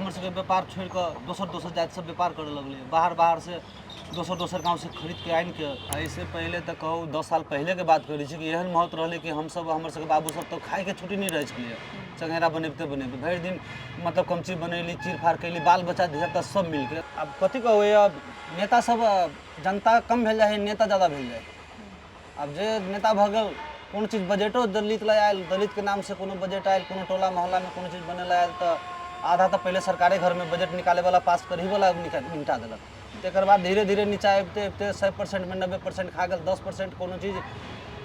हमर सबके व्यापार छोड़ कर दोसर जाति सब व्यापार करे लगले, बाहर से दोसर गाँव से खरीद के आन के। ऐसे पहले तो कहूँ 10 साल पहले के बात करै छी कि एहन महत्व रहले कि हम सब हमर सबके बाबू सब तो खाए के छुट्टी नहीं रहे छलिए, चंगेरा बनैबते भरि दिन मतलब कमची बनैली, चीर फाड़ कैली, बाल बच्चा धिया सब मिलके। अब कथी कहू, अब नेता सब जनता कम भेल जाए, नेता ज़्यादा भेल जाए। अब जे नेता भऽ गेल, कोनो चीज बजटो दलित ला आयल, दलित के नाम से कोनो बजट आयल, कोनो टोला मोहल्ला में कोनो चीज बने आयल तो आधा तो पहले सरकारे घर में बजट निकाले वाला पास करही वाला निपटा देलक। तकर बाद धीरे धीरे नीचा अबते 100% में 90% खा गेल, 10% कोनो चीज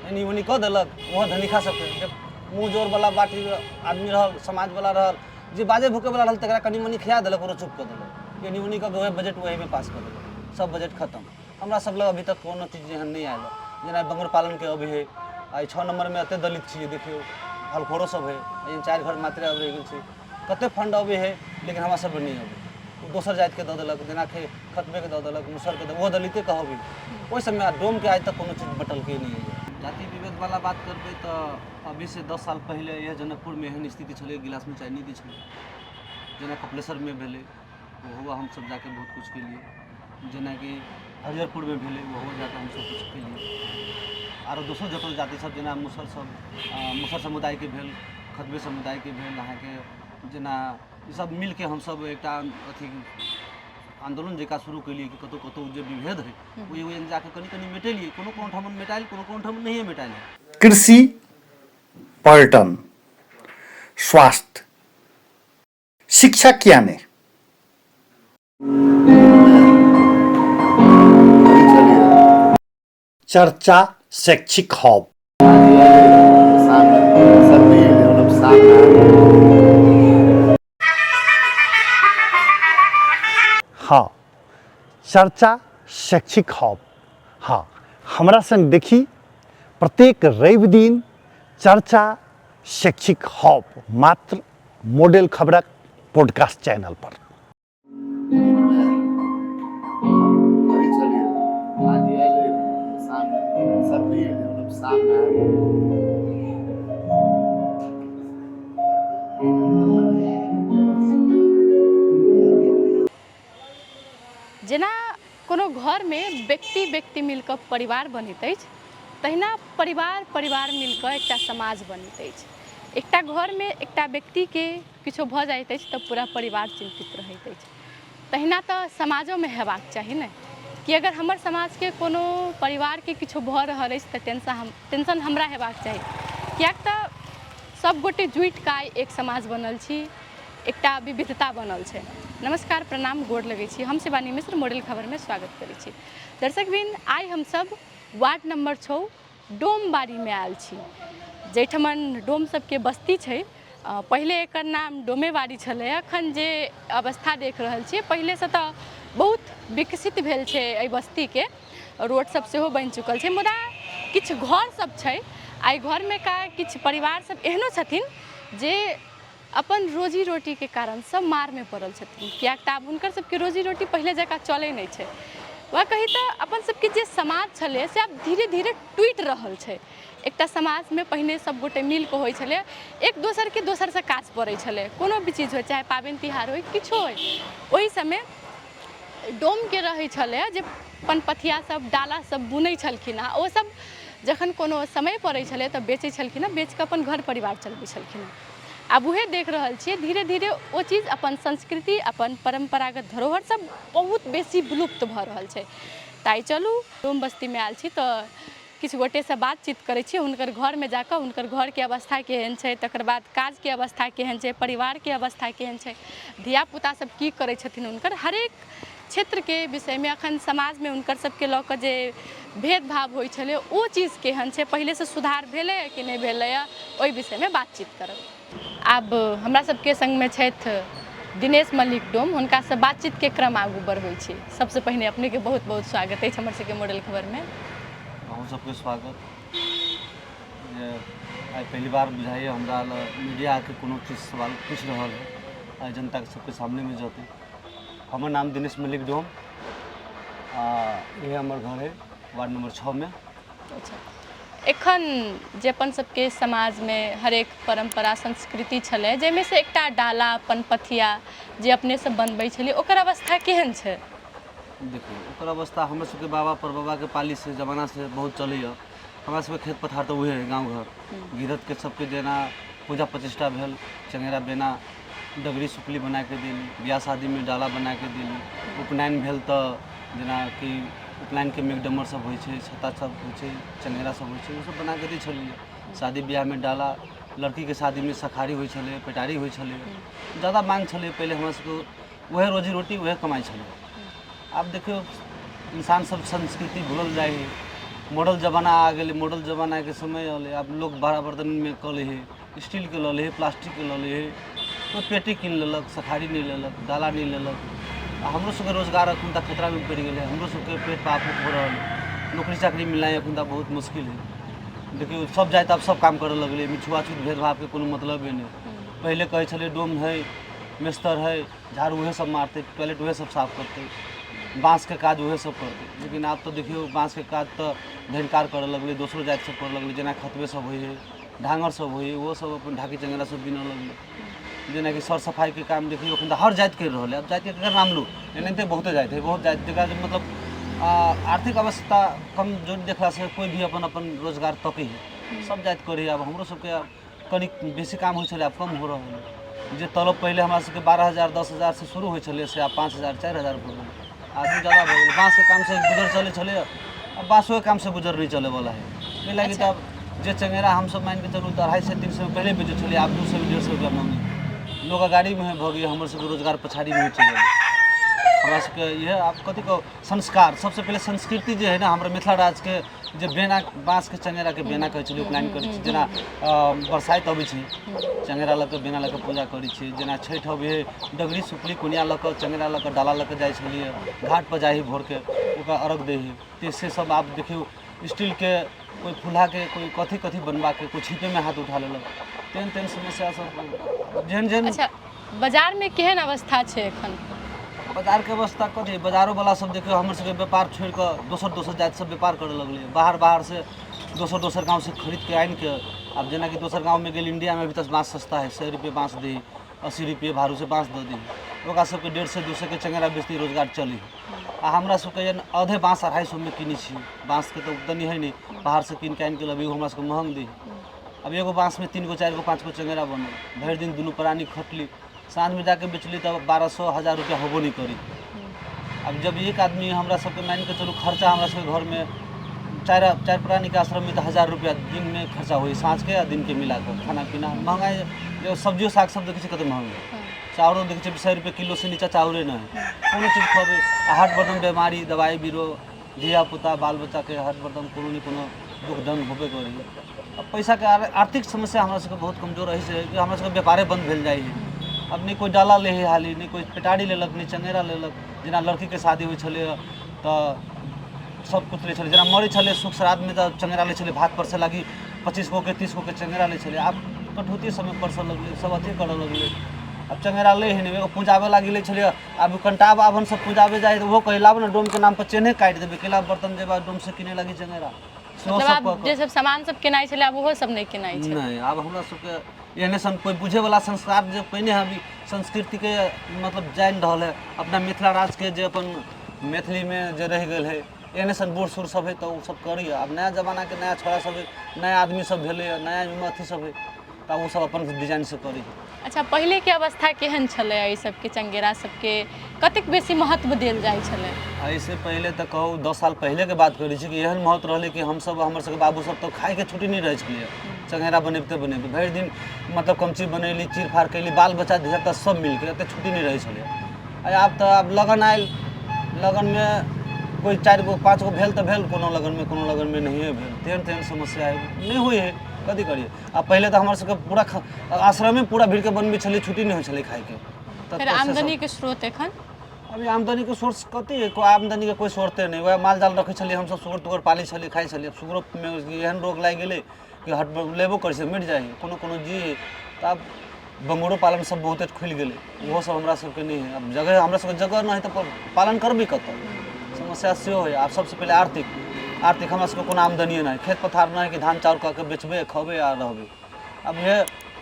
एनी ओनी कऽ देलक। वह धनिका सबके मुँह जोर वाला बाटी आदमी रहल, समाज वाला रहल, जे बाजे भूके वाला रहल तकरा कनी मनी खिया देलक, और चुप कर देलक। एनी ओनी कऽ बजट वही में पास कर देलक, सब बजट खत्म। हमरा सब लग अभी तक कोनो चीज एहन नहीं आयल। जेना बंगर पालन के अभी है, आई 6 नंबर में एते दलित छियै, देखियो हलखोरो सब है, 4 घर मात्र अब रह गेल छै। कते फंड अबे है लेकिन हमरा सब नहीं अबे, दोसर जाति के दऽ देलक, जेना खतबे के दऽ देलक, मुसर के वो दलिते कहबी। ओहि समय डोम के आज तक कोनो चीज बटल के नहीं है। जाति विभेद वाला बात करबे तो अभी से 10 साल पहले यह जनकपुर में एहन स्थिति छलै, गिलास में चाय नहीं दै छलै। जेना कपिलेश्वर में भेलै, वो हम सब जाके बहुत कुछ के लिए। जेना कि हरिहरपुर में भेलै, वो जाके हम सब कुछ के लिए। आरो दोसर जतऽ जाति सब जेना मुसर समुदाय के भेल, खतबे समुदाय के भेल, अहाँ के जेना ई सब मिल के हम सब एकटा अथी आंदोलन जका शुरू केलिए कि कतौ जे विभेद है वो जाके कनी मिटेलिए। कोनो ठाम मिटाइल, कोनो ठाम नहीं मिटाइल। कृषि, पर्यटन, स्वास्थ्य, शिक्षा क्या ने चर्चा शैक्षिक हब। हाँ, चर्चा शैक्षिक हब। हाँ, हमरा संग देखी प्रत्येक रवि दिन चर्चा शैक्षिक हब मात्र मॉडल खबरक पॉडकास्ट चैनल पर। जेना कोनो घर में व्यक्ति मिलकर परिवार बनैत अछि, तहिना परिवार मिलकर एकटा समाज बनैत अछि। एकटा घर में एकटा व्यक्ति के किछो भऽ जाइत अछि तऽ पूरा परिवार चिंतित रहैत अछि। तहिना तऽ समाजो में हेबाक चाही ने, कि अगर हमर समाज के कोनो परिवार के किछो भऽ रहल अछि तऽ टेंशन हमरा हेबाक चाही। कियाक तऽ सब गोटे जुटि कऽ एक समाज बनल छी, एकटा विविधता बनल छै। नमस्कार, प्रणाम, गोड़ लगै छी। हम शिवानी मिश्र मॉडल खबर में स्वागत करै छी। दर्शकबिन, आइ हम सब वार्ड नंबर 6 डोमबाड़ी में आयल छी, जैठमन डोम सबके बस्ती छै। पहले एकर नाम डोमेबाड़ी छलै, अखन जे अवस्था देख रहल छियै, पहले से तऽ बहुत विकसित भेल छै। एहि बस्ती के रोड सब सेहो बनि चुकल छै, मुदा किछु घर सब छै। आई घर में का किछु परिवार सब एहनो छथिन जे अपन रोजी रोटी के कारण सब मार में पड़ल छथिन। कियाक तऽ आब हुनकर सबके रोजी रोटी पहले जकाँ चलै नहीं छै। वह कही तऽ अपन सबके जे समाज छलै से आब धीरे धीरे टूटि रहल छै। एकटा समाज में पहिने सब गोटे मिल के होइ छलै, एक दोसर के दोसर से काज पड़ै छलै। कोनो भी चीज हो, चाहे पाबनि तिहार हो, किछो हो, ओहि समय डोम के रहै छलै जे पनपथिया सब डाला सब बुनै छलखिन हँ। ओ सब जखन कोनो समय पड़ै छलै तऽ बेचै छलखिन हँ, बेच कऽ अपन घर परिवार चलबै छलखिन हँ। आब उहे देख रहल छियै, धीरे धीरे वो चीज, अपन संस्कृति, अपन परंपरागत धरोहर सब बहुत बेसी विलुप्त भऽ रहल छै। ताई चलू डोम बस्ती में आयल छी तऽ किछु गोटे से बातचीत करै छी, हुनकर घर में जाकर हुनकर घर के अवस्था केहन छै, तकर बाद काज के अवस्था केहन छै, परिवार के अवस्था केहन छै, धिया पुता सब की करै छथिन, हुनकर हरेक क्षेत्र के विषय में, अखन समाज में हुनकर सबके लऽ कऽ जे भेदभाव होइ छलै ओ चीज केहन छै, पहले से सुधार भेलै कि नहीं भेलै, ओहि विषय में बातचीत करब। आब हमरा सबके संग में छथि दिनेश मल्लिक डोम, हुनका से बातचीत के क्रम आगू बढ़बै छी। सबसे पहिने अपने के बहुत बहुत स्वागत है हमर सबके मॉडल खबर में। अहूँ सबके स्वागत। आई पहली बार बुझाइए हमरा मीडिया के कोनो चीज सवाल पूछ रहल है, आई जनता के सबके सामने में जाते। हमर नाम दिनेश मल्लिक डोम, ये हमर घर है वार्ड नंबर 6 में। अच्छा, एखन जे अपन सबके समाज में हरेक परंपरा संस्कृति छलै जाहिमे से एकटा डाला पनपथिया जे अपने सब बनबै छलिए ओकर अवस्था केहन छै? देखिए ओकर अवस्था हमर सबके बाबा परबाबा के पाली से जमाना से बहुत चलैया। हमरा सबके खेत पथार तो उहे है गाँव घर गिरत के सबके जेना पूजा प्रतिष्ठा भेल चंगेरा बेना डगरी सुपली बना के देली, बियाह शादी में डाला बना के देली, उपनयन भेल तो जेना कि उपनयन के मेघडमर सब होइ छै, छत्ता सब होइ छै, चंगेरा सब होइ छै, वो सब बना के दै छलिए। शादी ब्याह में डाला, लड़की के शादी में सखारी होइ छलै, पेटारी होइ छलै, ज़्यादा मांग छलै पहले हमरा सबके वह रोजी रोटी वह कमाई छलै। अब देखियो इंसान सब संस्कृति भूलल जाए है, मॉडल जमाना आ गए, मॉडल जमाना के समय अल, अब लोग बड़ा बर्तन में कल है, स्टील के लल है, प्लास्टिक के लल है, तो पेटी कीन लेलक, सखारी नहीं लेलक, डाला नहीं लेलक। हमरो सबके रोजगार अखन तक खतरा में पड़ गए, हमरो सबके पेट पापूत हो रहा है, नौकरी चाकरी मिलना अखन तक बहुत मुश्किल है। देखियो सब जाए अब सब काम करे लगले, छुआछूत भेदभाव के कोनो मतलब नहीं। पहले कहे छले डोम है, मिस्तर है, झाड़ू वह सब मारते, टॉयलेट वह सब साफ करते, बाँस के काज वह सब करते। लेकिन आप तो देखियो बाँस के काज तो धनकार करे लगले, दोसरो जाति सब करे लगले, जना खतबे सब होइ है, ढांगर सब होइ है, वो सब अपन ढाकी चंगेरा सब बिना लगले। जना कि सर सफाई के काम देखियो अखन हर जाति कर रहा है। अब जाति के नाम लू एनाहिते बहुते जाति है, बहुत जाति जगह मतलब आर्थिक अवस्था कमजोर देखला से कोई भी अपन अपन रोजगार तकै है, सब जाति करे। अब हमरो सबके कनी बेसी काम होइ छलै, अब कम हो रहा है। जे तलब पहले हमरा सबके 12,000 10,000 से शुरू होइ छलै से अब 5,000 4,000 हो गए। आदमी ज़्यादा हो गए, बाँस के काम से गुजर चले छले, अब बाँसों के काम से गुजर नहीं चले वाला है। ये लगी तब जे चंगेरा हम सब मान के चलू तो 250 से 300 पहले बेचे छले, आप 200 150 रुपया मांगी। लोग गाड़ी में भ गए, हमर सबके रोजगार पछाड़ी में चल हमरा सबके यह आप कथी कहो संस्कार सबसे पहले संस्कृति जो है ना हमारे मिथिला राज्य के जे बेना बाँस के चंगेरा के बेना कहै छलिए, उपनयन करै छी, जेना बरसाइत अबै छै चंगेरा लऽ के बेना लऽ के पूजा करै छी, जेना छठि अबै है डगरी सुपली कुनिया लऽ के चंगेरा लऽ के डाला लऽ के जाइ छलिए, घाट पर जाइ भोर के ओकरा अर्घ दै है। तो से सब आप देखियो स्टील के कोई फूल्हा के कोई कथी कथी बनवा के कोई छिपे में हाथ उठा लेलक, तेन तेन समस्या सब जेहन जेहन। अच्छा बाजार में केहन अवस्था छै एखन? बाजार के अवस्था कथी, बाजारों वाला सब देखियो हमर सबके व्यापार छोड़ के दोसर जाति सब व्यापार करे लगले, बाहर से दोसर गांव से खरीद के आन के। अब जेना कि दोसर गांव में गेल, इंडिया में भी तो बाँस सस्ता है, 100 रुपये बाँस दी, 80 रुपये भारू से बाँस दे दी, ओकरा सबके 150 से 200 के चंगेरा बेचती रोजगार चली। आ हमरा सबके आधे बाँस 250 में किनी छी, बाँस के तो उतनी है नहीं, बाहर से किन के आन के लबी हमरा सबके महंग दी। अब एगो बाँस में 3 गो 4 गो 5 गो चंगेरा बनल, भर दिन दुनू प्राणी खटली, साँझ में जाके बेचली तो 1200 1000 रुपया होबो नहीं करी। अब जब एक आदमी हमरा सबके मान के चलू खर्चा हमरा सबके घर में चार प्राणी के आश्रम में तो 1000 रुपया दिन में खर्चा हुई, साँझ के दिन के मिला कर खाना पीना महंगाई। जो सब्जियों साग सब देखिए कत महंग है, चाउरो देखिए 100 रुपये किलो से नीचा चाउरे न है, कोनो चीज खबे हाट बर्तन बीमारी दवाई बीरो धिया पुता बाल बच्चा के हाट बर्तन कोनो न कोनो दुख दंड होबे करी। अब पैसा के आर्थिक समस्या हमरा सबके बहुत कमजोर रही है कि हमरा सबके व्यापारे बंद भेल जाइ है। अब नहीं कोई डाला ले है हाली, नहीं कोई पेटारी लेलक, नहीं चंगेरा लेलक। जेना लड़की के शादी हुई छले तो सब कुछ ले छले, जेना मरे छले सुख श्राद्ध में तो चंगेरा ले छले, भात पर से लगी 25 गो के 30 गो के चंगेरा ले छले। अब कटौती समय पर से लगले, सब अथी करे लगले। अब चंगेरा ले है नहीं, पूजावे लागी ले छले। अब कंटा बाभन सब पूजावे जाए तो वो कहला ना डोम के नाम पर चेन्हे काट देबे, केला बर्तन जे डोम से किने लगी चंगेरा। मतलब जे सब सामान सब किनाई छले अब वो सब नहीं किनाई छै। नहीं, अब हमरा सबके एहने सन कोई बुझे वाला संस्कार जो पहले अभी संस्कृति के मतलब जान रहा है, अपना मिथिला राज्य के जो अपन मैथिली में जो रह गए है एहने सन बूढ़ सूढ़ सब है तो वो सब करी। अब नया जमाना के नया छोरा सब है, नया आदमी सब भेले, नया अथी सब है तो वो सब अपन डिजाइन से करी। अच्छा पहले के अवस्था केहन छले, ई सबके चंगेरा सबके कतेक बेसी महत्व देल जाइ छले? ऐसे पहले तो कहूँ 10 साल पहले के बात करी कि एहन महत्व रहे कि हम सब हमर सबके बाबू सब तो खाए के छुट्टी नहीं रहे छलिए, चंगेरा बनेबते भर दिन मतलब कमची बनैली, चीर फाड़ कैली, बाल बच्चा धिया सब मिल के एते छुट्टी नहीं रहे छलिए। अब तो अब लगन आयल, लगन में कोई 4 गो 5 गो भेल तो भेल, कोनो लगन में नहीं भेल, तेहन तेहन समस्या है नहीं हुई है, कथी करिए। अब पहले तो हमारे सबके पूरा आश्रम में पूरा भीड़ के बनबे छलिए, छुट्टी नहीं हो छले खाए के। फिर आमदनी के स्रोत एखन अभी आमदनी के सोर्स कथी है, कोई आमदनी के कोई सोर्ते नहीं। वह माल जाल रखे छलिए, हम सब सुगर तुगर पाली छलिए, खाई छलिए। सुगरो में एहन रोग लाग गए कि हट लेबो कर मिट जाए, कोनो जी तो अब बंगुरो पालन सब बहुते खुल गए, वो सब हमरा सबके नहीं है। अब जगह हमरा सबके जगह नहीं तो पालन करबी कत, समस्या से है। आप सबसे पहले आर्थिक आर्थिक हमरा सबके कोनो आमदनिए नहीं, खेत पथार नहीं कि धान चाउर कऽ के बेचबे खबे आ रहबे। अब ये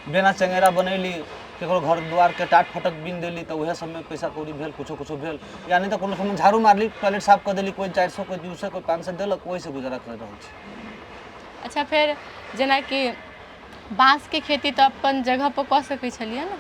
बेना चंगेरा बनैली, केकरो घर द्वार के टाट फटक बीन देली तो वह सब में पैसा कौड़ी भेल, कुछो कुछो भेल, या नहीं तो कोनो समय झाड़ू मारली, टॉयलेट साफ कर देली, कोई 400 कोई 200 कोई 500 देलक, वही से गुजारा कर रहल छै। अच्छा, फिर जेना कि बाँस के खेती तो अपन जगह पर कऽ सकै छलियै ना?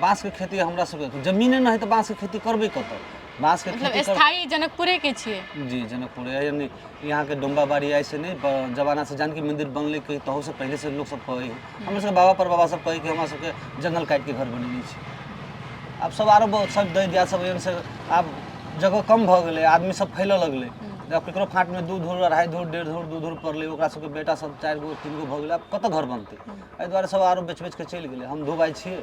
बाँस के खेती हमरा सबके जमीने नहीं तो बाँस के खेती करबे कतऽ? बाँस के मतलब खेती स्थायी जनकपुरे के छियै? जी जनकपुर है, यानी यहाँ के डोंबा बाड़ी ऐसे नहीं जमाना से जानकी मंदिर बनले के तहु से पहले से लोग सब कहे हमरा सबके बाबा पर बाबा सब कहे कि हमरा सबके जंगल काट के घर बनेने छै। अब सब आरो बहुत सब दै दिया सब एहन से आब जगह कम भ गेलै, आदमी सब फैलऽ लगलै, जब केकरो फाँट में 2 धूर 2.5 धूर 1.5 धूर 2 धूर पड़लै, ओकरा सबके बेटा सब 4 गो 3 गो भ गेलै, अब कतऽ घर बनतै? एहि दुआरे सब आरो बेच बेच के चलि गेलै। हम 2 भाई छियै,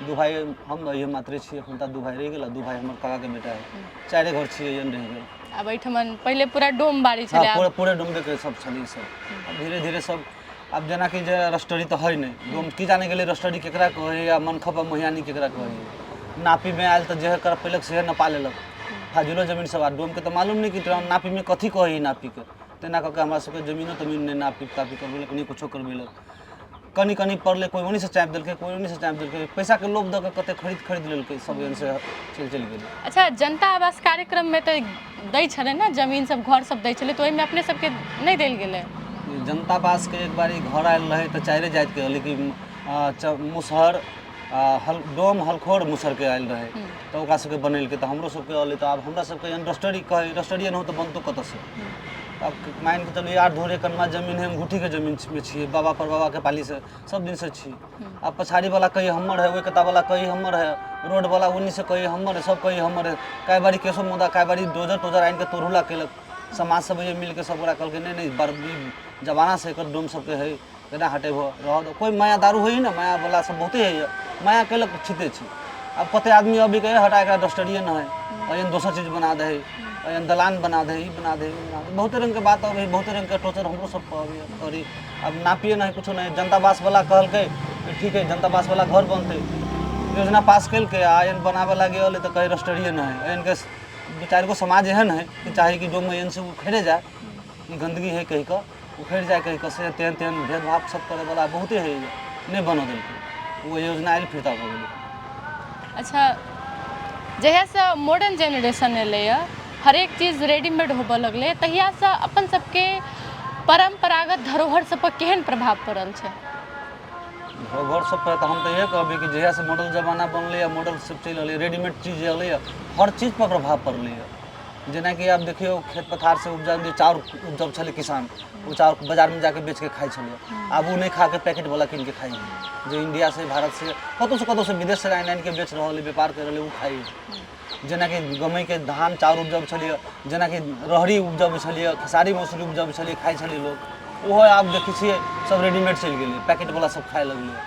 2 भाई हम ये मात्रे छियै, अपन 2 भाई रहि गेला, 2 भाई हमर काका के बेटा है, 4 घर छियै, एहन रहि गेल। अब एठमन पहले पूरा डोम बाड़ी छलै, हाँ, पूरे डोंबे के सब छलै सब। अब धीरे धीरे सब अब जेना कि जे रस्टडी तो है नहीं, डोम की जाने गेलै रस्टडी केकरा कहे या मनखप मोहियानी केकरा कहे। नापी में आयल तो जे कर पेलक से नपा लेलक, फाजिलो जमीन सब। डोम के तो मालूम नहीं कि नापी में कथी कहे नापी के, तेना कऽ के हमरा सबके जमीनो तमीन नहीं नापी तापी करबेलक, नहीं कुछो करबेलक। कनी कनी पड़ले, कोई ओनी से चाप देलकै, कोई ओनी से चाप देलकै, पैसा के लोभ दऽ के कते खरीद लेलकै, सब एहन से चलि गेलै। अच्छा, जनता आवास कार्यक्रम में तो दै छलै ना जमीन सब, घर सब दै छलै, तो ओहिमे अपने सबके नहीं देल गेलै? जनता आवास के एक बारी घर आयल रहे तो 4 जाति के, लेकिन मुसहर डोम हलखोर मुसहर के आयल रहे, तो ओकरा सबके बनेलकै, तो हमरो सबके अलै। तो अब हमरा सबके रस्टडी कहे, रस्टडी न हो तो बनतो कतऽ से? अब मान के चलिए 8 धूर एकनमा जमीन है, अंगूठी के जमीन में छियै, बाबा पर बाबा के पाली से सब दिन से छी। अब पछाड़ी वाला कही हमर है, ओइ कता वाला कही हमर है, रोड वाला उन्हीं से कही हमर है, सब कही हमर है। कई बारी केसो मुदा, कई बारी डोजर टोजर आइन के तोड़हुला केलक, समाज सब ये मिल के सब ओकरा कहलकै नहीं जमाना से एकर डोम सबके है, केना हटेबो रह दो। कोई माया दारू है ना, माया वाला सब बहुते है, माया केलक छिते छी। अब कते आदमी अभी कहे हटा एकरा डस्टडिए न है, अयन दोसर चीज बना दे, अयन दलान बना दे, ई बना दे, बहुते रंग के बात अबे, बहुते रंग के टोचर हमरो सब अबे करी। अब नापिए नहीं कुछो नहीं। जनता आवास वाला कहलकै ठीक है, जनता आवास वाला घर बनते, योजना पास केलकै, अयन बनावे लागे अले तो कहे रस्टडिए न है। अयन के 2-4 गो समाज एहन है कि चाहे कि डोम में अयन से उखड़े जाए, ई गंदगी है कही का उखड़ जाए, कही का से तेन तेन भेदभाव सब करे वाला बहुते है, नहीं बना देलकै, वो योजना आयल फिरता हो गेलै। अच्छा, जहिया से मॉडर्न जेनरेशन एलै, हरेक चीज रेडीमेड होबऽ लगलै, तहिया से अपन सबके परंपरागत धरोहर सब पर केहन प्रभाव पड़ल छै? धरोहर सब पर तो हम तो ये कहबे कि जहिया से मॉडल जमाना बनलै या मॉडल सब चलि रहलै, रेडीमेड चीज एलै, हर चीज पर प्रभाव पड़लै। जेना कि आप देखियो खेत पथार से उपजा जे चाउर उपजब छलै किसान, वो चाउर बाजार में जाके बेच के खाई छलै, आब वो नहीं खा के पैकेट वाला कीन के खाई, जो इंडिया से भारत से कतौ से विदेश से आइन के बेच रहल व्यापार कर रहल, वो खाई। जेना कि गमई के धान चाउर उपजब छलिए, जेना कि रहरी उपजब छलिए, खेसारी मसूरी उपजब छलिए, खाई छलिए लोग, ओहो आब देखै छियै सब रेडीमेड चलि गेलै, पैकेट वाला सब खाए लगलै,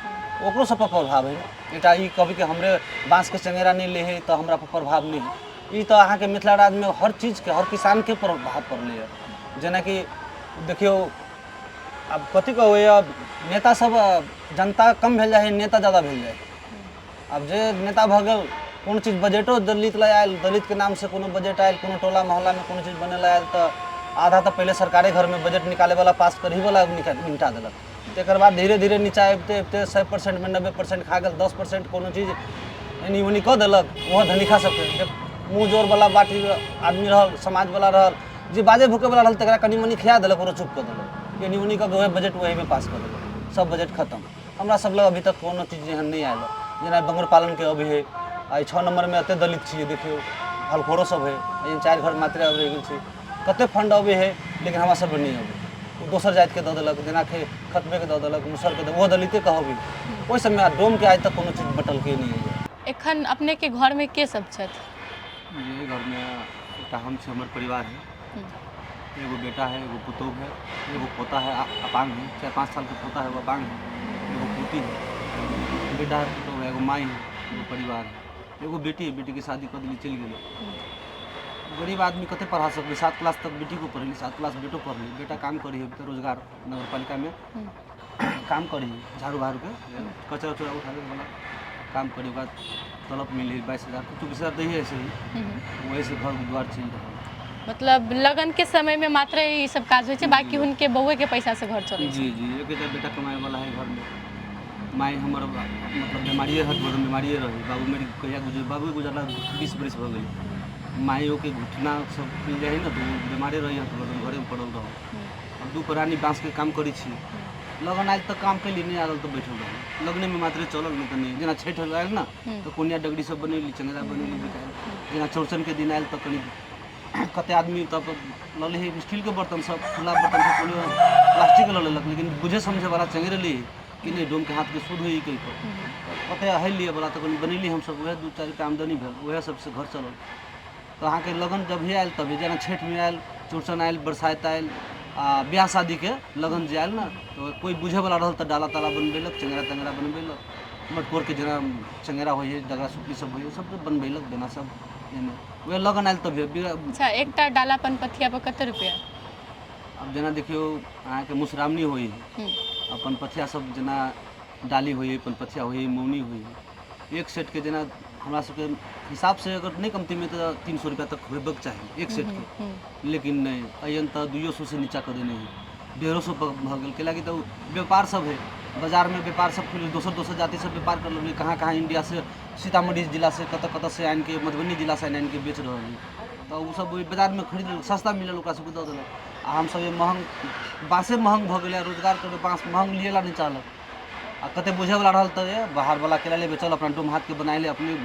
ओकरो सब पर प्रभाव है। एटा ई कभी के हमरे बाँस के चंगेरा नहीं ले है तो हमरा पर प्रभाव नहीं है, ई तो अहाँ के मिथिला राज्य में हर चीज के, हर किसान के प्रभाव पड़लै है। जेना कि देखियो अब कथी कहबै, अब नेता सब जनता कम भेल जाए है, नेता ज़्यादा भेल जाए। अब जे नेता भऽ गेल, कोनो चीज बजटो दलित ला आयल, दलित के नाम से कोनो बजट आयल, कोनो टोला मोहल्ला में कोनो चीज बने आयल, तो आधा तो पहले सरकारी घर में बजट निकाले वाला पास करही वाला निपटा देलक, तकर बाद धीरे धीरे नीचा अबिते अबिते 100% में 90% खा गेल, 10% कोनो चीज एनी ओनी कऽ देलक, ओहो धनिका सबके मुँह जोर वाला बाटी आदमी रहल, समाज वाला रहल, जे बाजे भूके वाला रहल तकरा कनी मनी खिया देलक, ओकरो चुप कऽ देलक, एनी ओनी कऽ बजट वही में पास कर देलक, सब बजट खत्म। हमरा सब लग अभी तक कोनो चीज एहन नहीं आयल, जेना बंगर पालन के अभी है, आई 6 नंबर में एते दलित छियै, देखियो हलखोरो सब है, एहन 4 घर मात्रे अब रह गेल छै, कते फंड अबे है, लेकिन हमरा सब नहीं अबे, दोसर जाति के दऽ देलक, जेना खतबे के दऽ देलक, मुसर के वो दलिते कहबी, ओहि समय डोम के आज तक कोनो चीज बटल के नहीं है। एखन अपने के घर में के सब छथि? ये घर में एकटा हम छी, हमर परिवार है, एगो बेटा है, एगो पुतोह है, एगो पोता है अपांग है, 4-5 साल का पोता है वो अपांग है, एगो पोती है, बेटा है, पुतोह है, एगो माई है, एगो परिवार है, एगो बेटी है, बेटी की शादी कर दिली चल गई। गरीब आदमी कते पढ़ा सकते, 7 क्लास तक बेटी को पढ़ली, 7 क्लास बेटो पढ़ली, बेटा काम करी है, रोजगार नगर पालिका में काम करी, झाड़ू बहारू के कचरा उचरा उठावे वाला काम करी, तलब मिली 22,000 24,000 दी है, ऐसे ही वही से घर द्वार चल रहा है। मतलब लगन के समय में मात्र ये सब काज होइ छै, बाकी उनके बउए के पैसा से घर चले छै। जी जी, एक बेटा कमाए वाला है घर में। माई हमर मतलब बीमारिए हट मतलब बीमारिए रही। बाबू मेरी कहिया गुजर बाबू गुजरला 20 बरस हो गई। माइयों के घुटना सब मिल जाए ना तो बीमारे रही तो घरे में पड़ल रहो। अब दू प्राणी बाँस के काम करी छी। लगन आयल तक काम के लिए नहीं आयल तो बैठल रहो। लगने में मात्र चलल नहीं तो नहीं। जना छठ आयल ना तो कोनिया डगड़ी सब बनेली, चंगेरा बनेली बिकायल। जना चौरचन के दिन आयल तो कनी कते आदमी तब लले है स्टील के बर्तन सब, खुला बर्तन सब कोई प्लास्टिक के ललेलक, लेकिन बुझे समझे वाला चंगेरे ली कि नहीं डोम के हाथ के शुद्ध हुई कहीं पर कते है लिए वाला तो बनेली हम सब वह 2-4 रुपया आमदनी भेल वह सबसे घर चलल। तो अहाँ के लगन जब भी आयल तभी जना छठ में आयल, चौरचन आयल, बरसाइत आयल, ब्याह शादी के लगन जे आयल ना तो कोई बुझे वाला रहल तो डाला ताला बनबेलक, चंगेरा तंगेरा बनबेलक, मटकोर के जना चंगेरा होइए, डगरा सुपली सब होइए, सब बनबेलक बेना सब एने वह लगन आयल तभी। अच्छा, एकटा डाला पनपथिया पर कते रुपया? अब जना देखियो अहाँ के मुसरामनी होई अपन पथिया सब जना डाली होई, पनपथिया होई, मौनी होई, एक सेट के जना हमरा सबके हिसाब से अगर नहीं कमती में तो 300 रुपया तक होबक चाहिए एक सेट के, लेकिन नहीं अयन तो 200 से नीचा कर देने हैं 150 भ गेल। कैलाकि तो व्यापार सब है बाजार में, व्यापार सब खुल दोसर जाति सब व्यापार कर लो, कहाँ इंडिया से सीतामढ़ी जिला से कत से आन के मधुबनी जिला से आन के बेच रहे हैं। तो वो सब बाजार में खरीद सस्ता मिलल ओकरा सबके दऽ देलक। आ हम सब ये महंग बाँसे महंग भ गेलै, रोजगार करबै बाँस महंग लिए ला नहीं चाहलक। आ कते बुझे वाला रहल तो ये बाहर वाला केला ले बेचल, अपना डोम हाथ के बनाए ले, अपने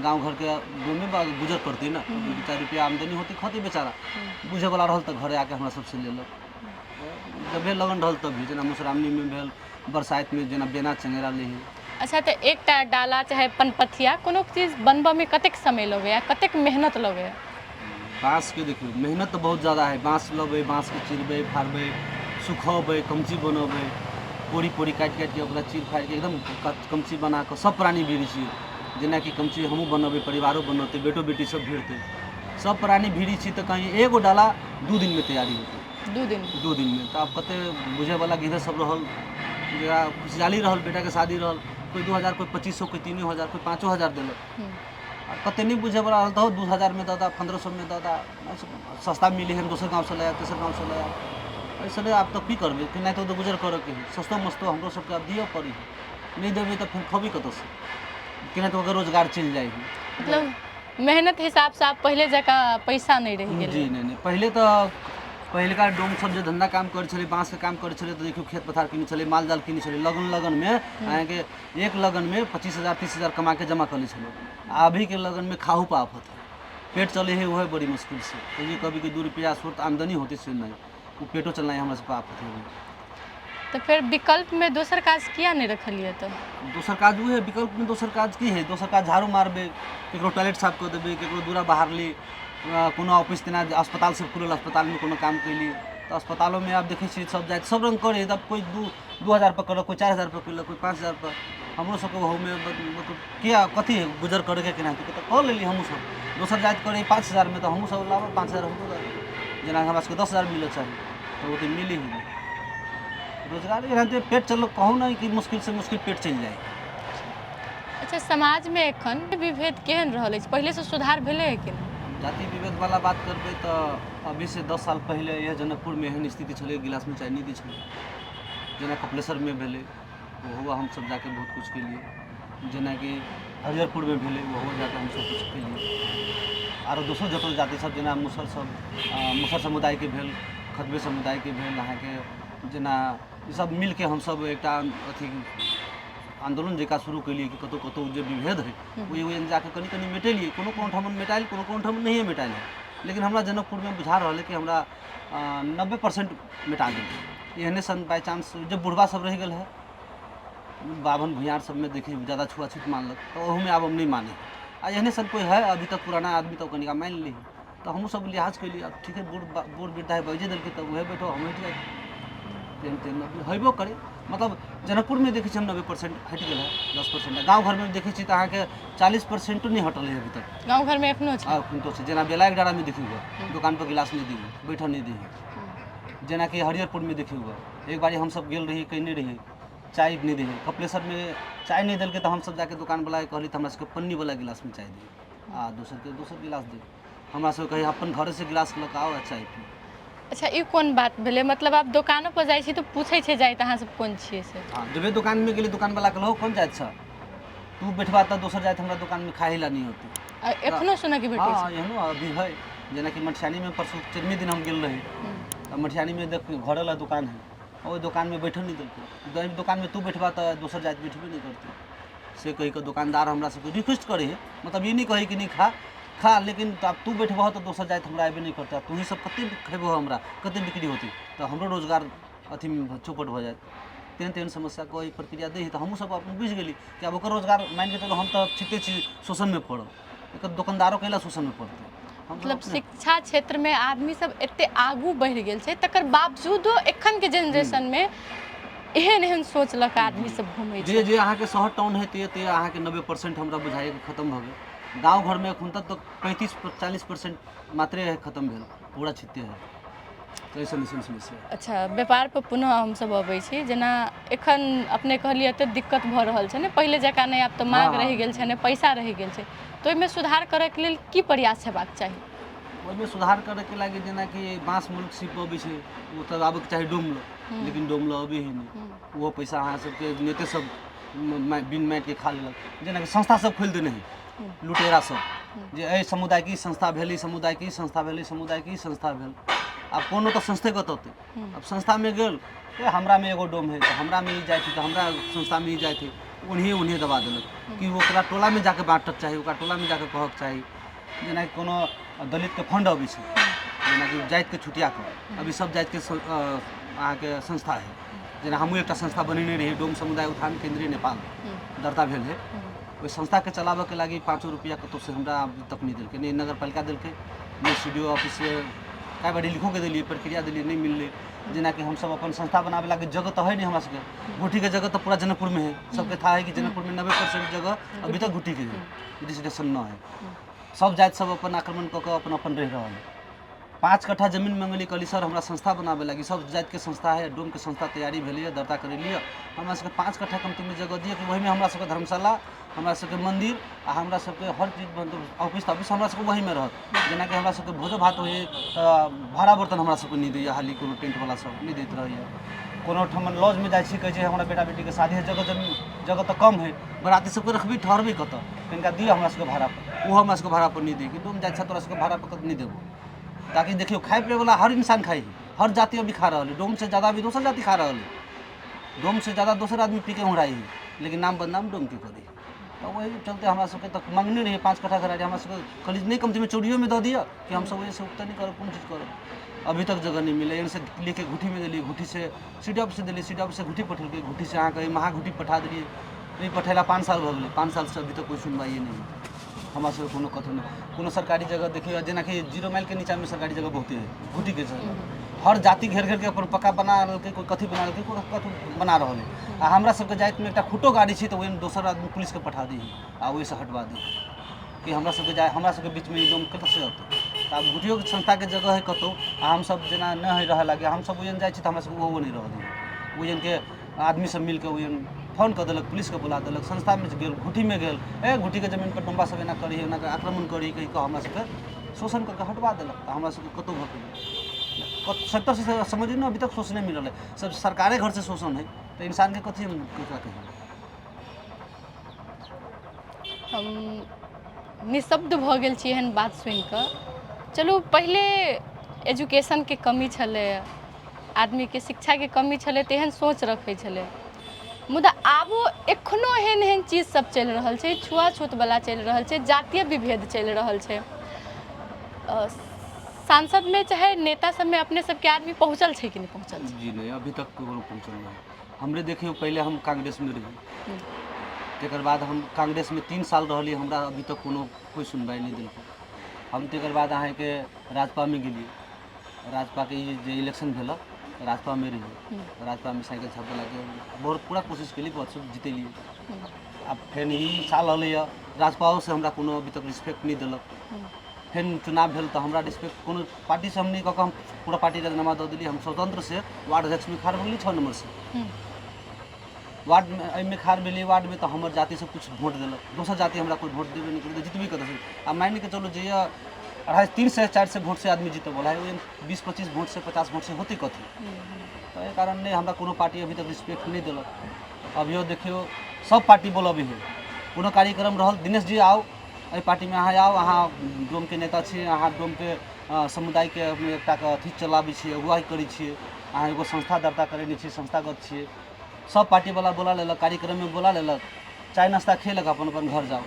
गांव घर के डोम में गुजर करती ना, 2-4 रुपया आमदनी होती खती बेचारा। बुझे वाला रहल तो घरे आके हमरा सबसे लेलक। जब लगन रहल तभी जना मुसरामनी में भेल, बरसाइत में जना बेना चंगेरा ले। अच्छा, तो एकटा डाला चाहे पनपथिया कोनो चीज बनबा में कतेक समय लगैया, कतेक मेहनत लगैया? बाँस के देखियो मेहनत तो बहुत ज़्यादा है। बाँस लबै, बाँस के चिरबै फाड़बै, सुखबै, कमची बनबै, पोड़ी पोड़ी काटि के ओकरा चीर फाड़ि के एकदम कमची बना के सब प्राणी भिड़ी छी। जेना कि कमची हमहूँ बनबै, परिवारों बनौते, बेटो बेटी सब भिड़ते, सब प्राणी भिड़ी छी। तो कहीं एगो डाला 2 दिन में तैयारी होती। 2 दिन में तो अब कते बुझे वाला गिरह सब रहल, जरा खुशहाली रहल, बेटा के शादी रहल, कोई 2000, कोई 2500, कोई 3000, कोई 5000 देलक। कते नहीं बुझे वाला रहल तो 2000 में दादा, 1500 में दादा, सस्ता मिली हम दोसर गाँव से लाया, तेसर गाँव से लाया। ऐसे आप तो की करबे कि नहीं तो गुजर करे के सस्तो मस्तो हमरो सबके अब दियो पड़ी, नहीं देवे तो फिर खबी कत से कि नहीं तो अगर रोजगार चल जाएगी। मतलब मेहनत हिसाब से आप पहले जगह पैसा नहीं रही गेल? जी नहीं, पहले तो पहिलका डोम सब जो धंधा काम करे छले, बाँस के काम करे छले, तो देखियो खेत पथार किने छले, माल जाल किने छले, लगन में अहाँ के एक लगन में 25,000-30,000 कमा के जमा कर ले छले। अभी के लगन में खाहू पाप होता है, पेट चले है वह बड़ी मुश्किल से। तो ये कभी कि 2 रुपया सूरत आमदनी होती से नहीं, वो पेटो चलना है हमारे से पाप होते हैं। तो फिर विकल्प में दोसर काज किया नहीं रखलिए? तो दोसर काज वो है, विकल्प में दोसर काज की है? दोसर काज झाड़ू मारबे, केकरो टॉयलेट साफ कर देबे, केकरो दूरा बाहर ली, कोनो ऑफिस तेना अस्पताल सब खुलल, अस्पताल में कोनो काम कैली तो अस्पतालों में आप देखे छी सब जाए सब रंग करे। तब कोई 2,000 पर करल, कोई 4,000 पर कैलक, कोई 5,000 पर। हमरो सबके वहू में मतलब क्या कथी है गुजर करे के केना तो कह लेली हमहूँ सब। दोसर जाति करे 5,000 में तो हमहूँ सब लाभ 5,000 हमको लाभ, जना हमरा सबके 10,000 मिले चाहिए तो वो तो मिली ही रोजगार। यहाँ पेट चलो कहूँ नहीं कि मुश्किल से मुश्किल पेट चल जाए। अच्छा, समाज में एखन विभेद केहन रहल अछि? पहले से सुधार भेले है कि नहीं? जाति विभेद वाला बात करबे तो अभी से 10 साल पहले यह जनकपुर में एहन स्थिति छले, गिलास में चाय नहीं दी छले। जना कपिलेश्वर में भेले वो हुआ हम सब जाके बहुत कुछ के लिए, जना कि हरिहरपुर में भेले वो हुआ जाके हम सब कुछ के लिए। और दोसर जतो जाति सब जना मुसर समुदाय के भेल, खतबे समुदाय के भेल, अहाँ के जना सब मिल के हम सब एक अथी आंदोलन जैसा शुरू कलिए कि कतौ कतौ जो विभेद है वो जाके कनी कनी मिटेलिए। कोनो ठमन मिटाइल, कोनो ठमन नहीं मिटाइल है, लेकिन हमरा जनकपुर में बुझा रहा है कि हमरा 90% मिटा देंगे। एहने सन बाई चांस जब बुढ़वा सब रह गए है, बाभन भुयार सब में देखिए ज़्यादा छुआछूत मानलक तो वह में अब हम नहीं माने। आ एहने सन कोई है अभी तक पुराना आदमी तो कनिका मान ली तो हम सब लिहाज कैली। अब ठीक है बूढ़ वृद्धा है बजे दिल के तब वह बैठो हम हट जाए हेबो करे। मतलब जनकपुर में देखे 90% हट गया है, 10%। गाँव घर में देखे तो अहाँ के 40% नहीं हटल है अभी तक। गाँव घर में एखनो छै? एखनो छै। जना बेला एक डारा में देखी हुआ दुकान पर गिलास नहीं दी, बैठल नहीं दी। जना कि हरिहरपुर में देखी हुआ एक बारी हम सब गेल रही, कहीं नहीं रही, चाय नहीं दी। कपिलेश्वर में चाय नहीं दिल के तो हम सब जाके दुकान वाला कहली तो हमरा सबके पन्नी वाला गिलास में चाय दी, आ दोसर गिलास दी। हमरा सब कहे अपन घर से गिलास लऽ आओ चाय पी। अच्छा ई कोन बात भेलै, मतलब आप दुकानों पर जाइ छी तो पूछै छै जाइत अहाँ सब कोन छियै से? हाँ जब दुकान में गेली दुकान वाला कहलो कौन जात छ तू बैठबा त दोसर जात हमरा दुकान में खाए ला नहीं होती। एखनो सुनऽ के भेटै हाँ छै? एहनो अभी है, जेना कि मटिहानी में परसों 4वें दिन हम गेल रही त मटिहानी में देख घर वाला दुकान है, ओहि दुकान में बैठल नहीं देलको। दुकान में तू बैठबा त दोसर जात बैठबे नहीं करती से कही के दुकानदार हमरा सबके रिक्वेस्ट करे है, मतलब ये नहीं कही कि नहीं खा लेकिन अब तू बैठबह तो दोसर जात हमरा अबे नहीं करता, तू ही सब कते खेबह हमरा कते बिक्री होती तो हमरो रोजगार अथी में चौपट हो जाए। तेहन समस्या कोई प्रक्रिया दे तो हमहूँ सब अपन बुझ गेली कि अब ओकर रोजगार मान के चलो हम तो ठीके छी शोषण में पड़ल, एक दुकानदारों कैला शोषण में पड़ते। मतलब शिक्षा क्षेत्र में आदमी सब एते आगू बढ़ गेल छै तकर बावजूदो एखन के जनरेशन में एहन सोच लक आदमी सब घूमै छै। जे अहाँ के शहर टाउन है ते अहाँ के 90% हमरा बुझाइए खत्म भ गेल। गाँव घर में एखन तक तो 35-40% मात्रे है खत्म भेल, पूरा छिते है तो ऐसा नहीं समस्या। अच्छा व्यापार पर पुनः हम सब अबै छी, जेना एखन अपने कहलिए एते दिक्कत भ रहल छै ने, पहिले जकाँ नहीं, आब तो मांग रहि गेल छै ने, पैसा रहि गेल छै, तो एहिमे सुधार करे के लेल की प्रयास हेबाक चाही? ओहिमे सुधार करे के लागी जेना कि बाँस मुल्क सिप अबै छै वो तब आबे के चाही डोम लो, लेकिन डोम लो अभी ही नहीं। वो पैसा अहाँ सबके नेते सब बिन माटि के खा लेलक, जेना कि संस्था सब खोल देने है लुटेरा सब जे एहि समुदाय की संस्था भेल, ई समुदाय की संस्था भेल, ई समुदाय की संस्था भेल। अब कोनो तो संस्थागत होते, अब संस्था में गेल हमरा में एगो डोम है तो हमरा में ही जाए तो हमरा संस्था में ही जाए थे, उन्हें दबा देलक कि ओकरा टोला में जाके बाँटक चाही, ओकरा टोला में जाके कहक चाही। जेना कि कोनो दलित के फंड अबै छै, जेना कि जाति के छुटिया के अभी सब जाति के अहाँ के संस्था है, जेना हमहूँ एक संस्था बनेने रही डोम समुदाय उत्थान केंद्रीय नेपाल दर्ता भेल है, ओहि संस्था के चलाबे के लागी 5 रुपया कतौ से हमरा अभी तक नहीं दिलकै, नहीं नगर पालिका दिलकै, नहीं CDO ऑफिस से कई बार लिखो के दिलिए प्रक्रिया दिलिए नहीं मिलले। जेना कि हम सब अपन संस्था बनावे लागी जगह तो है नहीं हमरा सबके, घुटी के जगह तो पूरा जनकपुर में है, सबके था है कि जनकपुर में 90% जगह अभी तक घुटी के है, रजिस्ट्रेशन न है। सब जाति सब अपन आक्रमण कऽ के अपन रह रहा है। 5 कट्ठा जमीन मंगली कहली सर हमरा संस्था बनावे लगी, सब जाति के संस्था है, डोम के संस्था तैयारी भेलिए दर्ता करेलिए, हमरा सबके 5 कट्ठा कमती में जगह दिए कि वही में हमरा सबके धर्मशाला, हमरा सबके मंदिर आ हमरा सबके हर चीज ऑफिस हमरा सबके वही में रहत। जेना कि हमरा सबके भोजो भात होइए भाड़ा बर्तन हमरा सबके नहीं दैए, हाली कोनो टेंट वाला सब नहीं दैत रहैए। कोनो ठमन लॉज में जाइ छी कहै छै हमरा बेटा बेटी के शादी है, जगह तो कम है, बराती सबके रखबी ठहरबी कतऽ, तनिका दिअ हमरा सबके भाड़ा पर, वो हमरा सबके भाड़ा पर नहीं दी कि डोम जाइ छ तोरा सबके भाड़ा पर नहीं देबो, ताकि देखियो खाए पिए वाला हर इंसान खाई, हर जाति अभी खा रहा है, डोम से ज़्यादा अभी दोसर जाति खा रहा है, डोम से ज़्यादा दोसर आदमी पी के उड़ाई है, लेकिन नाम बदनाम डोम के करी। तो वही चलते हमरा सबके तक मांगने रही 5 कट्ठा घर हमरा सबके कॉलेज नहीं कमती में चोरियों में दे दिया कि हम सब वजह से उगता नहीं करो कौन चीज़ करो, अभी तक जगह नहीं मिले। यहाँ से लेके घुटी में दिली, घुटी से CDO ऑफिस से दिली, CDO ऑफिस से घुटी पठेल के, घुटी से अहाँ कहीं महा घुटी पठा दिलिए, नहीं पठेला 5 साल हो गए, 5 साल से अभी तक कोई सुनवाई नहीं। हमरा सबके कोनो कथो नहीं, कोनो सरकारी जगह देखिए जेना कि 0 माइल के नीचा में सरकारी जगह बहुते है, घुटी के जगह हर जाति घेर घेर के अपन पक्का बना के, कोई कथी बना के, कोई कथी बना रहा है। आ हमरा सबके जाति में एक खुटो गाड़ी छी तो वही दोसर आदमी पुलिस के पठा दी आ वही से हटवा दी कि हमरा सबके बीच में एकदम कतऽ से होते। तो अब घुटियो के संस्था के जगह है कतौ, हम सब जेना नहीं रह लगे, हम सब वजन जाइ छी तो हमरा सबके वो नहीं रह दी, वजन के आदमी सब मिल के वजन फोन कर दिलक, पुलिस के बुला दिलक, संस्था में गेल, घुटी में गेल, घुटी के जमीन पर डोंबा सब एना करी, एना आक्रमण करी कही के हमरा सबके शोषण करके हटवा दिलक। तो हमरा सबके कतौ भऽ सेक्टर से समझिए ना अभी तक शोषण नहीं मिलल है, सब सरकारे घर से शोषण है, तो इंसान के कथी हम क्या कहें। हम निशब्द भऽ गेल छी एहन बात सुनि कऽ। चलू पहिले एजुकेशन के कमी छलै, आदमी के शिक्षा के कमी छलै, तेहन सोच रखै छलै, मुदा आबो एखनो एहन एहन चीज सब चलि रहल छै, छुआछूत वाला चलि रहल छै, जातीय विभेद चलि रहल छै। सांसद में चाहे नेता सब में अपने सबके आदमी पहुँचल छै कि नहीं पहुँचल? जी नहीं, अभी तक कोनो पहुँचल नहीं। हमरे देखियो पहले हम कांग्रेस में रही, तकर बाद हम कांग्रेस में 3 साल रहली, हमरा अभी तक कोनो कोई सुनवाई नहीं दिलकै। हम तकर बाद अहाँ के राजपा में गेलिए, राजपा के जे इलेक्शन भेल राजपा में रही, राजपा में साइकिल छापे लगे बहुत पूरा कोशिश केली, बहुत सब जीतेलिए। अब फिर ई साल अल राजपाओ से हमरा कोनो अभी तक रिस्पेक्ट नहीं दिलक, फिर चुनाव भेल तो हमरा रिस्पेक्ट कोनो पार्टी से हम नहीं कह, हम पूरा पार्टी राजीनामा दे दिली, हम स्वतंत्र से वार्ड अध्यक्ष में खाड़ भेली 6 नंबर से वार्ड में खाड़ भेली, वार्ड में तो हमारे जाति से कुछ वोट दिलक, दोसर जाति हमरा कोई वोट देवे नहीं कर, जितबी कर। आ मान के चलो जे 3 से 4 से वोट से आदमी जीते बोला है, 20-25 वोट से 50 वोट से होती कथी। तो ये कारण नहीं हमरा कोनो पार्टी अभी तक रिस्पेक्ट नहीं दिलक। अभियो देखियो सब पार्टी बोल अभी है कोनो कार्यक्रम रहल, दिनेश जी आओ एहि पार्टी में अहाँ आओ, अहाँ डोम के नेता छी, अहाँ डोम के समुदाय के एकटा के अथी चलाबै छी, अगुवाई करै छी, अहाँ एगो संस्था दर्ता करेने छी, संस्थागत छी। सब पार्टी वाला बोला लेलक, कार्यक्रम में बोला लेलक, चाय नाश्ता खेलक, अपन अपन घर जाओ।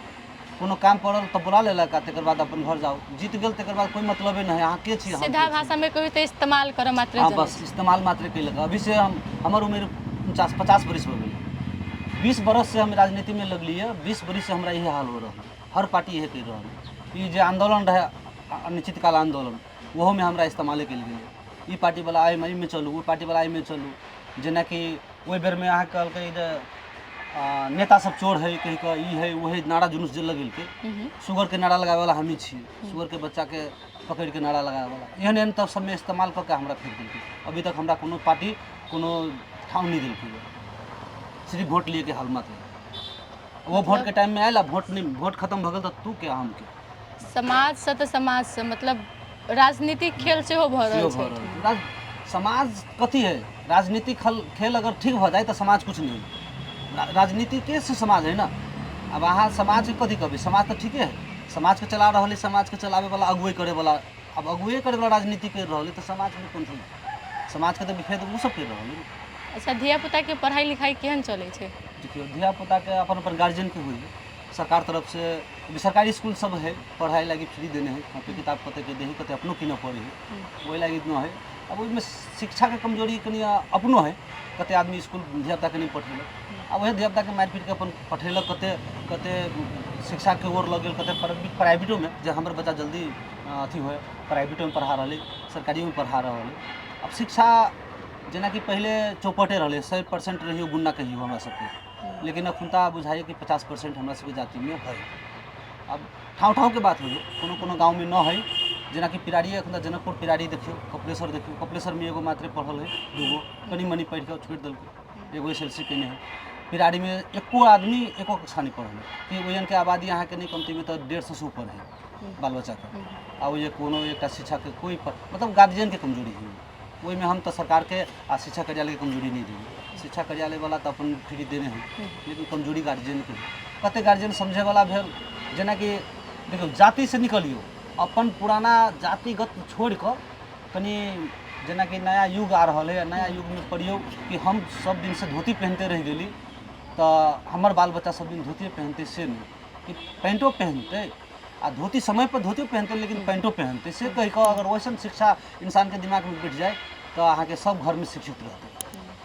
कोनो काम पड़ल तो बोला लेलक आ तकर बाद अपन घर जाओ। जीत गेल तकर बाद कोई मतलबे नहीं, अहाँ के छी। सीधा भाषा में कही तो इस्तेमाल कर मात्र। हाँ बस इस्तेमाल मात्र कैलक। अभी से हमर उम्र 50 बरिस हो गई। 20 बरस से हम राजनीति में लगली है, 20 बरिस से हमरा यही हाल हो रहा है। हर पार्टी यही कर रहा है। ये जो आंदोलन रहे अनिश्चितकाल आंदोलन, वह में हमरा इस्तेमाल कल गई। ई पार्टी वाला आई में चलू, वो पार्टी वाला आई में चलू। जेना कि ओहि बेर में अहाँ कहलकै जे नेता सब चोर है, कहीं का ई है वो है, नारा जुलूस जे लगल के शुगर के नारा लगावे वाला हमी छी, शुगर के बच्चा के पकड़ के नारा लगावे वाला एहन एहन तब सब में इस्तेमाल करके हमरा फेंक दिलकै। अभी तक हमरा कोनो पार्टी कोनो ठाव नहीं दिलकै, सिर्फ वोट लिए के हाल मात्र। वो वोट के टाइम में आयल, वोट नहीं, वोट खत्म भ गेल तो तू के हम के। समाज से तो समाज से मतलब राजनीतिक खेल से हो भर रहल छै। समाज कथी है, राजनीतिक खेल अगर ठीक हो जाए तो समाज कुछ नहीं। राजनीति के से समाज है ना। अब अहाँ समाज के कथी कहबै, समाज तो ठीके है, समाज के चला रहा है, समाज के चलावे वाला अगुवाई करे वाला। अब अगुवाई करे वाला राजनीति कर रहा है तो समाज में कौन सी, समाज के तो विफेद वो सब कर रहा है। अच्छा, धिया पुता के पढ़ाई लिखाई केहन चले छै? देखियो धिया पुता के अपन अपन गार्जियन के हुई सरकार तरफ से, सरकारी स्कूल सब है, पढ़ाई लगी फ्री देने हैं, कॉपी किताब कते के देही, कते अपनो किने पड़े है, वही लगी इतना है। अब उसमें शिक्षा के कमजोरी कनी अपनो है, कते आदमी स्कूल धिया पुता के नहीं पढ़ेलक। अब वही धिया पुता के मारि पीट के अपन पढ़ेलक, कते कते शिक्षा के ओर लग गेल, कते प्राइवेटो में, जो हमारे बच्चा जल्दी अथी हो प्राइवेटो में पढ़ा रहा, सरकारियों में पढ़ा रहा है। अब शिक्षा जेना कि पहले चौपटे रहे, 100% रहियो गुन्ना कहियो हमरा सबके, लेकिन अखुनता बुझाइए कि 50% हमरा सबके जाति में है। अब ठाव ठाव के बात हो, कोनो कोनो गाँव में न है। जेना कि पिरारी एखन जनकपुर पिरारी देखियो, कपिलेश्वर देखियो, कपिलेश्वर में एगो मात्रे पढ़ल है, दूगो कनी मनी पढ़ के छोड़ दिल्क, एगो SLC केने है। पिरारी में एको आदमी एको कक्षा नहीं पढ़ल है कि वजन के आबादी यहाँ के नहीं कमती में तो 150 से ऊपर है बाल बच्चा के। आ वो कोनो एक शिक्षा के कोई मतलब गार्जियन के कमजोरी है, वही में हम तो सरकार के आ शिक्षा कार्यालय के कमजोरी नहीं दी। शिक्षा कार्यालय वाला तो अपन फ्री देने हैं, लेकिन कमजोरी गार्जियन के। कते गार्जियन समझे वाला भेल, जेना कि देखो जाति से निकलियो, अपन पुराना जातिगत छोड़ कर कनी जेना कि नया युग आ रहा है, नया युग में पढ़ियो कि हम सब दिन से धोती पहनते रह गली, तो हमार बाल बच्चा सब दिन धोती पहनते से नहीं कि पैंटो पहनते, आ धोती समय पर धोती पहनते लेकिन पैंटो पहनते से कही का। अगर वैसा शिक्षा इंसान के दिमाग में बैठ जाए तो अहाँ के सब घर में शिक्षित रहते।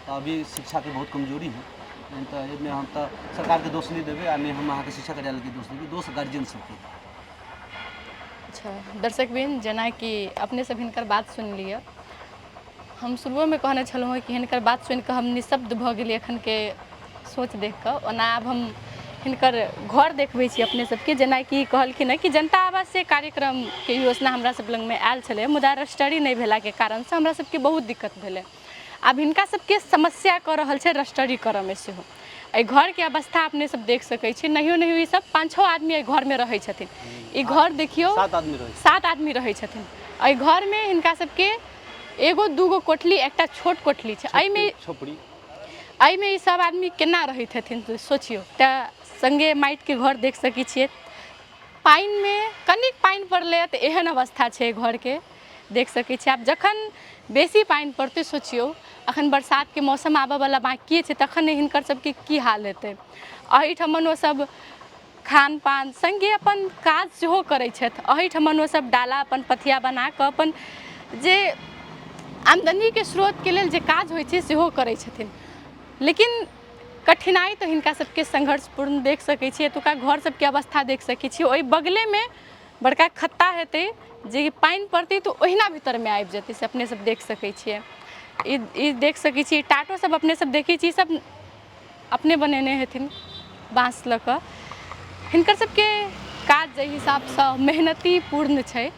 तो अभी शिक्षा के बहुत कमजोरी है, तो इसमें हम तो सरकार के दोष नहीं देवे, नहीं हम अहाँ के शिक्षा कार्यालय के दोष देवे, दोष गार्जियन सबके। अच्छा दर्शक बिन, जेना कि अपने सब हिनकर बात सुन लिया, हम शुरू में कहने छलहुँ कि हिनकर बात सुन के हम निशब्द भ गेलिए एखन के सोच देख के। ओना अब हम हिनकर घर देखबै छी अपने सबके, जेना कि कहलखिन है कि जनता आवास से कार्यक्रम के योजना हमरा सब लग में आयल छलै, मुदा रजिस्ट्री नहीं भेला के कारण से हमरा सबके बहुत दिक्कत भेलै। आब हिनका सबके समस्या कर रहल छै रजिस्ट्री करऽ में सेहो। एहि घर के अवस्था अपने सब देख सकै छी, नहियो नहियो ई सब 5-6 आदमी एहि घर में रहै छथिन। ई घर देखियो 7 आदमी रहै छथिन। एहि घर में हिनका सबके एगो दूगो कोठली, एकटा छोट कोठली छै, एहि में ई सब आदमी केना रहैत हेथिन तो सोचियो। त संगे माइट के घर देख सकै छियै, पाइन में कनिक पाइन पड़लै तो एहन अवस्था छै घर के देख सकै छियै। आब जखन बेसी पाइन पड़तै सोचियो, अखन बरसात के मौसम आबऽ वाला बाकी छै, तखन हिनकर सबके की हाल हेतै। एहिठमन ओ सब खान पान संगे अपन काज सेहो करै छथि, एहिठमन ओ सब डाला अपन पथिया बना कऽ अपन जे आमदनी के स्रोत के लेल जे काज होइ छै सेहो करै छथिन। लेकिन कठिनाई तो हिनका सबके संघर्षपूर्ण देख सकै छियै। एतुका घर सबके अवस्था देख सकै छियै, ओहि बगले में बड़का खत्ता हेतै जे पाइन पड़तै तो ओहिना भीतर में आबि जेतै, से अपने सब देख सकै छियै। ई देख सकै छियै, टाटो सब अपने सब देखै छियै, सब अपने बनेने हेथिन बाँस लऽ कऽ। हिनकर सबके काज जे हिसाबसँ मेहनती पूर्ण छै,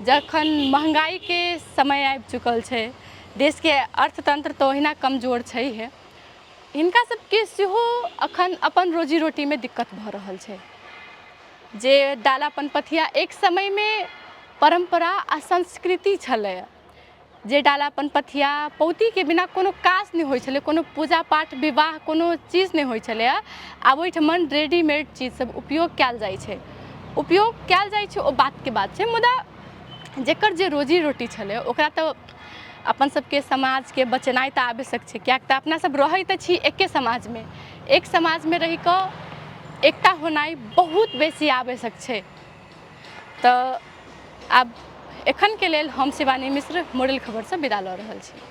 जखन महंगाई के समय आबि चुकल छै, देश के अर्थतंत्र तो ओहिना कमजोर छै है, हिनका सबके सेहो अखन अपन रोजी रोटी में दिक्कत भऽ रहल छै। जे डाला पनपथिया एक समय में परंपरा आ संस्कृति छलै, जे डाला पनपथिया पौती के बिना कोनो काज नहीं होइ छलै, कोनो पूजा पाठ विवाह कोनो चीज नहीं होइ छलै। आब ओहिठमन रेडीमेड चीज सब उपयोग कयल जाइ छै, ओ बात के बात छै। मुदा जेकर जे रोजी रोटी छलै ओकरा तऽ अपन सबके समाज के बचेनाइ तऽ आवश्यक छै, कियाक तऽ अपना सब रहै तऽ छी एके समाज में, एक समाज में रहि कऽ एकता होनाइ बहुत बेसी आवश्यक छै। तऽ आब एखन के लेल हम शिवानी मिश्र मॉडल खबर से विदा लऽ रहल छी।